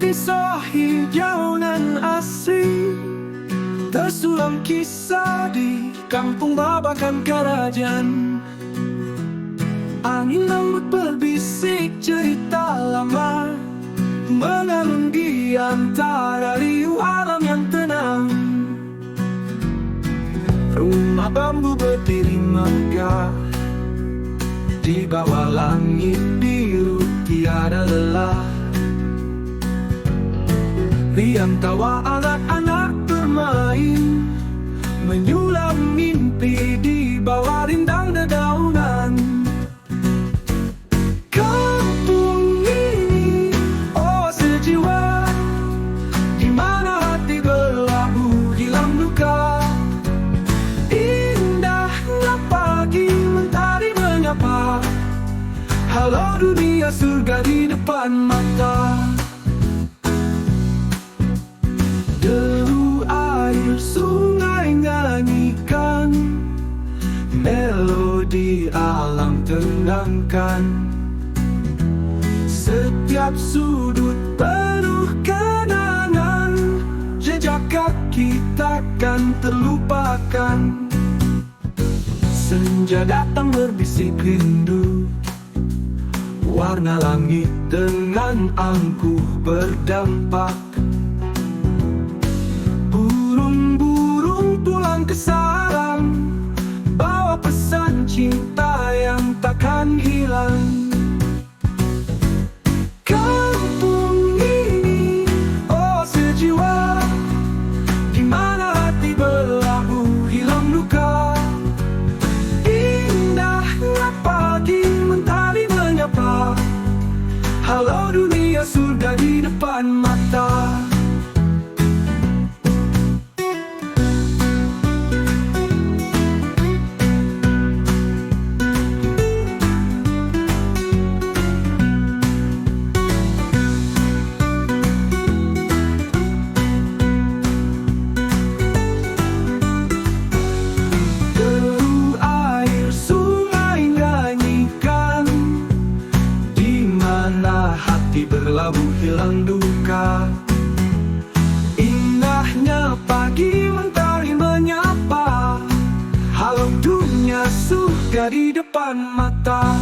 kisah hijau nan asing, tersulam kisah di kampung Babakan Karajan. Angin lembut berbisik cerita lama, mengalun di antara riuh alam yang tenang. Rumah bambu berdiri megah di bawah langit biru tiada lelah. Riang tawa anak-anak bermain, menyulam mimpi di bawah rindang dedaunan. Kampung ini, oh sejiwa, di mana hati berlabuh hilang luka. Indahnya pagi mentari menyapa, halo dunia, surga di depan mata. Deru air sungai nyanyikan, melodi alam tenangkan. Setiap sudut penuh kenangan, jejak kaki takkan terlupakan. Senja datang berbisik rindu, warna langit dengan angkuh berdampak. Burung-burung pulang ke sarang, bawa pesan cinta yang takkan hilang. Kampung ini, oh sejiwa, di mana hati berlabuh hilang luka. Indahnya pagi mentari menyapa, halo dunia, surga di depan mata. Berlabuh hilang duka. Indahnya pagi mentari menyapa, halo dunia, surga di depan mata.